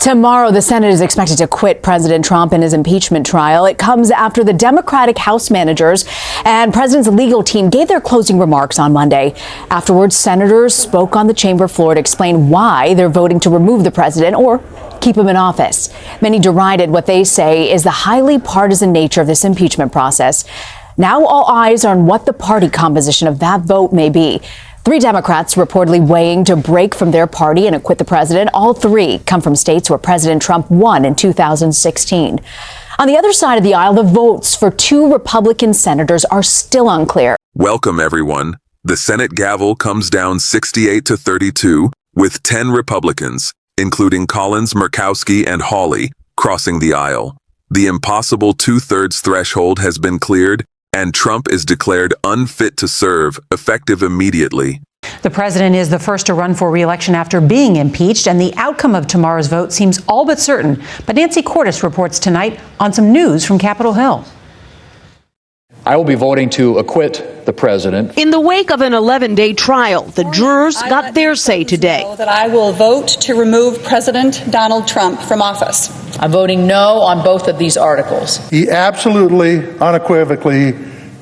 Tomorrow, the Senate is expected to acquit President Trump in his impeachment trial. It comes after the Democratic House managers and president's legal team gave their closing remarks on Monday. Afterwards, senators spoke on the chamber floor to explain why they're voting to remove the president or keep him in office. Many derided what they say is the highly partisan nature of this impeachment process. Now all eyes are on what the party composition of that vote may be. 3 Democrats reportedly weighing to break from their party and acquit the president. All 3 come from states where President Trump won in 2016. On the other side of the aisle, the votes for 2 Republican senators are still unclear. Welcome, everyone. The Senate gavel comes down 68 to 32, with 10 Republicans, including Collins, Murkowski, and Hawley, crossing the aisle. The impossible 2/3 threshold has been cleared, and Trump is declared unfit to serve, effective immediately. The president is the first to run for re-election after being impeached, and the outcome of tomorrow's vote seems all but certain. But Nancy Cordes reports tonight on some news from Capitol Hill. I will be voting to acquit the president. In the wake of an 11-day trial, the jurors got their say today. That I will vote to remove President Donald Trump from office. I'm voting no on both of these articles. He absolutely, unequivocally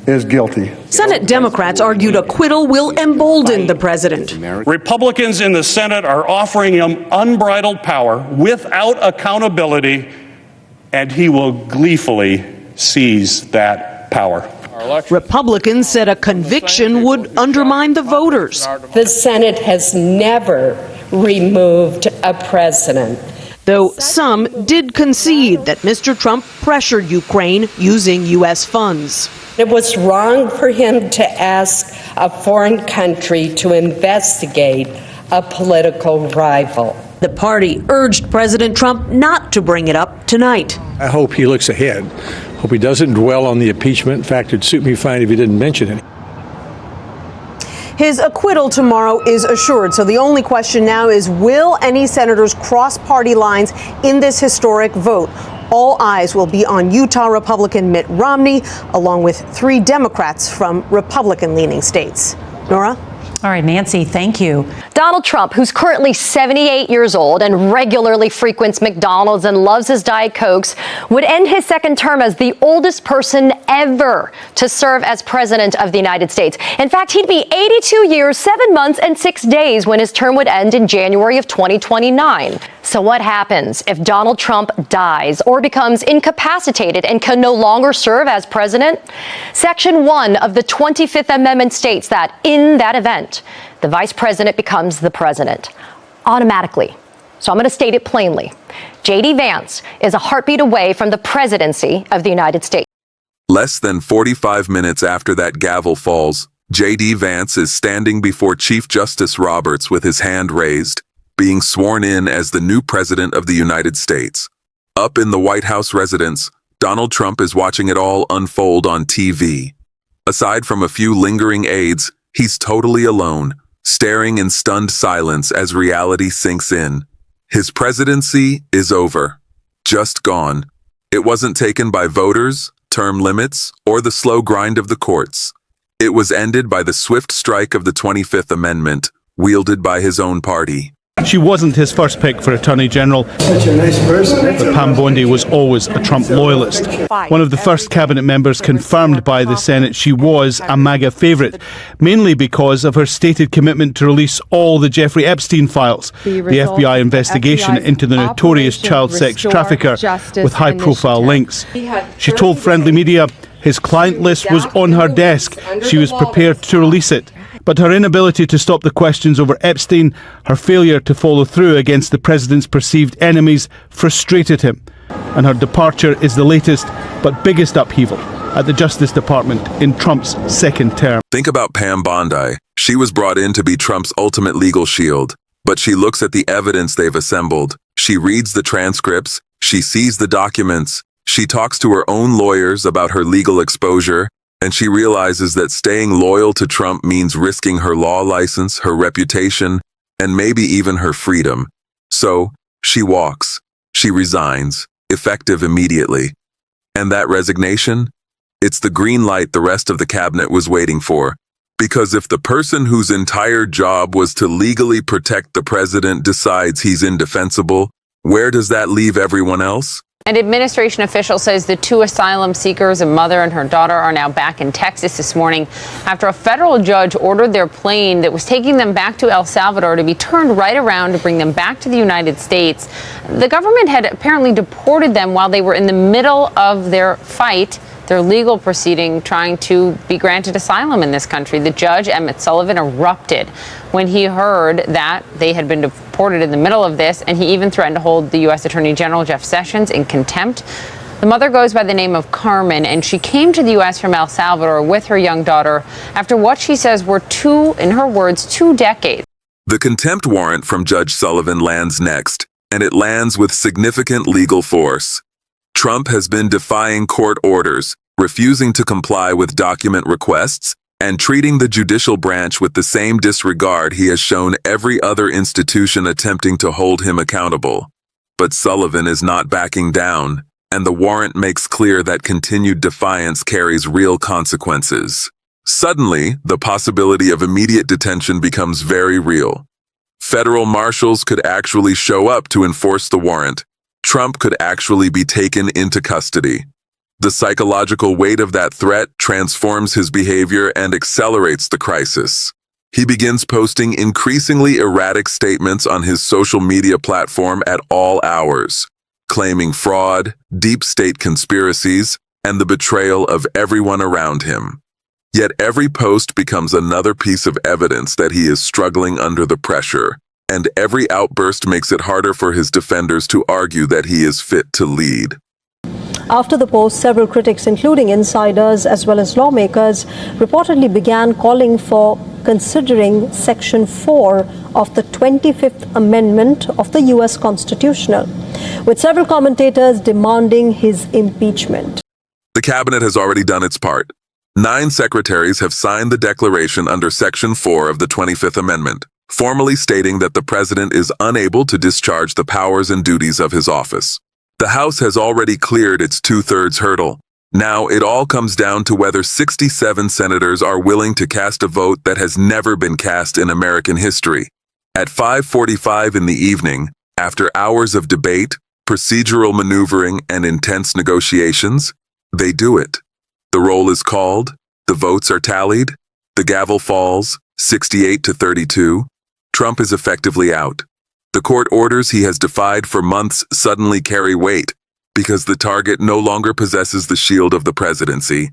is guilty. Senate Democrats argued acquittal will embolden the president. Republicans in the Senate are offering him unbridled power without accountability, and he will gleefully seize that power. Republicans said a conviction would undermine the voters. The Senate has never removed a president. Though some did concede that Mr. Trump pressured Ukraine using U.S. funds. It was wrong for him to ask a foreign country to investigate a political rival. The party urged President Trump not to bring it up tonight. I hope he looks ahead. Hope he doesn't dwell on the impeachment. In fact, it'd suit me fine if he didn't mention it. His acquittal tomorrow is assured. So the only question now is, will any senators cross party lines in this historic vote? All eyes will be on Utah Republican Mitt Romney, along with 3 Democrats from Republican-leaning states. Nora? All right, Nancy, thank you. Donald Trump, who's currently 78 years old and regularly frequents McDonald's and loves his Diet Cokes, would end his second term as the oldest person ever to serve as president of the United States. In fact, he'd be 82 years, 7 months, and 6 days when his term would end in January of 2029. So what happens if Donald Trump dies or becomes incapacitated and can no longer serve as president? Section 1 of the 25th Amendment states that in that event, the vice president becomes the president automatically. So I'm going to state it plainly. J.D. Vance is a heartbeat away from the presidency of the United States. Less than 45 minutes after that gavel falls, J.D. Vance is standing before Chief Justice Roberts with his hand raised, being sworn in as the new president of the United States. Up in the White House residence, Donald Trump is watching it all unfold on TV. Aside from a few lingering aides, he's totally alone, staring in stunned silence as reality sinks in. His presidency is over. Just gone. It wasn't taken by voters, term limits, or the slow grind of the courts. It was ended by the swift strike of the 25th Amendment, wielded by his own party. She wasn't his first pick for Attorney General. Such a nice person. But Pam Bondi was always a Trump loyalist. One of the first cabinet members confirmed by the Senate, she was a MAGA favourite, mainly because of her stated commitment to release all the Jeffrey Epstein files, the FBI investigation into the notorious child sex trafficker with high-profile links. She told Friendly Media his client list was on her desk. She was prepared to release it. But her inability to stop the questions over Epstein, her failure to follow through against the president's perceived enemies, frustrated him. And her departure is the latest but biggest upheaval at the Justice Department in Trump's second term. Think about Pam Bondi. She was brought in to be Trump's ultimate legal shield. But she looks at the evidence they've assembled. She reads the transcripts. She sees the documents. She talks to her own lawyers about her legal exposure. And she realizes that staying loyal to Trump means risking her law license, her reputation, and maybe even her freedom. So, she walks. She resigns, effective immediately. And that resignation? It's the green light the rest of the cabinet was waiting for. Because if the person whose entire job was to legally protect the president decides he's indefensible, Where does that leave everyone else? An administration official says the two asylum seekers, a mother and her daughter, are now back in Texas this morning after a federal judge ordered their plane that was taking them back to El Salvador to be turned right around to bring them back to the United States. The government had apparently deported them while they were in the middle of their fight, their legal proceeding, trying to be granted asylum in this country. The judge, Emmett Sullivan, erupted when he heard that they had been deported in the middle of this, and he even threatened to hold the U.S. Attorney General Jeff Sessions in contempt. The mother goes by the name of Carmen, and she came to the U.S. from El Salvador with her young daughter after what she says were in her words, 2 decades. The contempt warrant from Judge Sullivan lands next, and it lands with significant legal force. Trump has been defying court orders, refusing to comply with document requests, and treating the judicial branch with the same disregard he has shown every other institution attempting to hold him accountable. But Sullivan is not backing down, and the warrant makes clear that continued defiance carries real consequences. Suddenly, the possibility of immediate detention becomes very real. Federal marshals could actually show up to enforce the warrant. Trump could actually be taken into custody. The psychological weight of that threat transforms his behavior and accelerates the crisis. He begins posting increasingly erratic statements on his social media platform at all hours, claiming fraud, deep state conspiracies, and the betrayal of everyone around him. Yet every post becomes another piece of evidence that he is struggling under the pressure, and every outburst makes it harder for his defenders to argue that he is fit to lead. After the post, several critics, including insiders as well as lawmakers, reportedly began calling for considering Section 4 of the 25th Amendment of the U.S. Constitution, with several commentators demanding his impeachment. The cabinet has already done its part. 9 secretaries have signed the declaration under Section 4 of the 25th Amendment, formally stating that the president is unable to discharge the powers and duties of his office. The House has already cleared its 2/3 hurdle. Now it all comes down to whether 67 senators are willing to cast a vote that has never been cast in American history. At 5:45 in the evening, after hours of debate, procedural maneuvering, and intense negotiations, they do it. The roll is called, the votes are tallied, the gavel falls, 68-32. Trump is effectively out. The court orders he has defied for months suddenly carry weight because the target no longer possesses the shield of the presidency.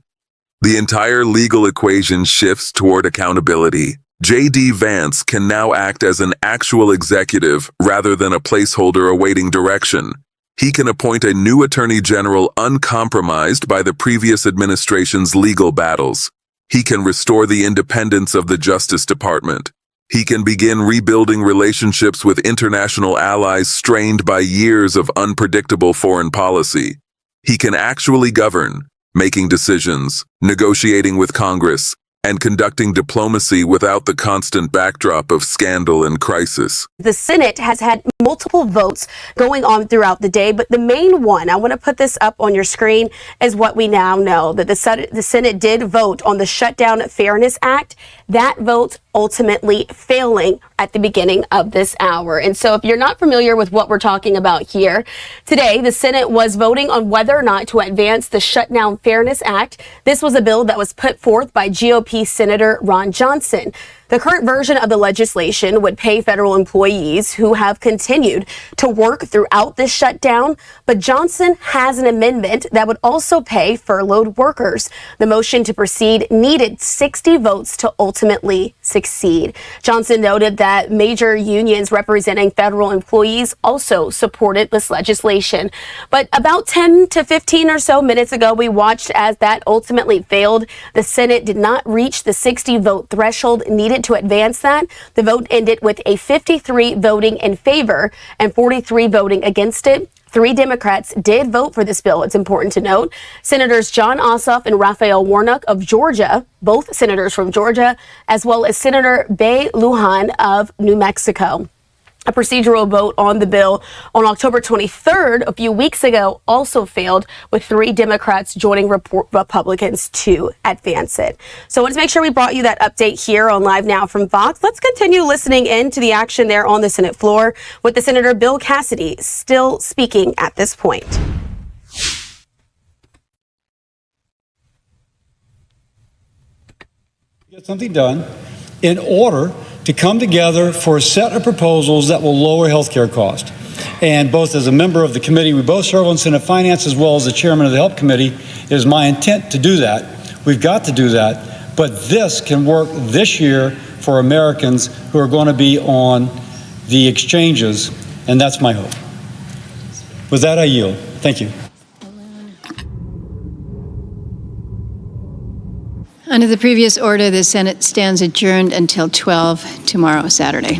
The entire legal equation shifts toward accountability. J.D. Vance can now act as an actual executive rather than a placeholder awaiting direction. He can appoint a new attorney general uncompromised by the previous administration's legal battles. He can restore the independence of the Justice Department. He can begin rebuilding relationships with international allies strained by years of unpredictable foreign policy. He can actually govern, making decisions, negotiating with Congress, and conducting diplomacy without the constant backdrop of scandal and crisis. The Senate has had multiple votes going on throughout the day, but the main one, I want to put this up on your screen, is what we now know, that the Senate did vote on the Shutdown Fairness Act. That vote ultimately failing at the beginning of this hour. And so if you're not familiar with what we're talking about here, today the Senate was voting on whether or not to advance the Shutdown Fairness Act. This was a bill that was put forth by GOP Senator Ron Johnson. The current version of the legislation would pay federal employees who have continued to work throughout this shutdown, but Johnson has an amendment that would also pay furloughed workers. The motion to proceed needed 60 votes to ultimately succeed. Johnson noted that major unions representing federal employees also supported this legislation. But about 10 to 15 or so minutes ago, we watched as that ultimately failed. The Senate did not reach the 60 vote threshold needed to advance that. The vote ended with a 53 voting in favor and 43 voting against it. 3 Democrats did vote for this bill, it's important to note. Senators John Ossoff and Raphael Warnock of Georgia, both senators from Georgia, as well as Senator Bay Lujan of New Mexico. A procedural vote on the bill on October 23rd, a few weeks ago, also failed, with 3 Democrats joining Republicans to advance it. So let's make sure we brought you that update here on Live Now from Fox. Let's continue listening in to the action there on the Senate floor with the Senator Bill Cassidy still speaking at this point. Get something done in order to come together for a set of proposals that will lower health care costs. And both as a member of the committee, we both serve on Senate Finance, as well as the chairman of the Health Committee, it is my intent to do that. We've got to do that. But this can work this year for Americans who are going to be on the exchanges, and that's my hope. With that, I yield. Thank you. Under the previous order, the Senate stands adjourned until 12 tomorrow, Saturday.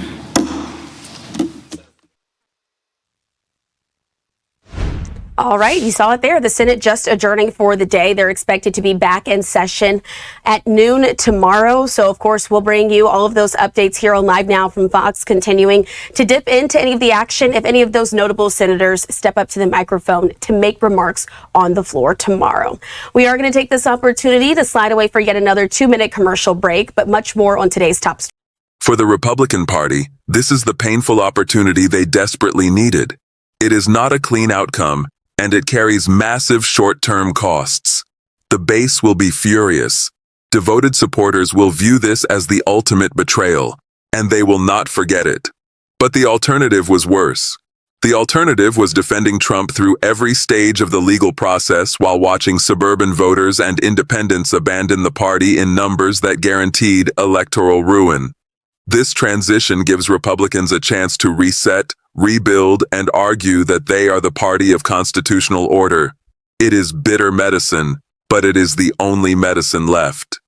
All right, you saw it there. The Senate just adjourning for the day. They're expected to be back in session at noon tomorrow. So, of course, we'll bring you all of those updates here on Live Now from Fox, continuing to dip into any of the action if any of those notable senators step up to the microphone to make remarks on the floor tomorrow. We are going to take this opportunity to slide away for yet another 2-minute commercial break, but much more on today's top story. For the Republican Party, this is the painful opportunity they desperately needed. It is not a clean outcome, and it carries massive short-term costs. The base will be furious. Devoted supporters will view this as the ultimate betrayal, and they will not forget it. But the alternative was worse. The alternative was defending Trump through every stage of the legal process while watching suburban voters and independents abandon the party in numbers that guaranteed electoral ruin. This transition gives Republicans a chance to reset, rebuild, and argue that they are the party of constitutional order. It is bitter medicine, but it is the only medicine left.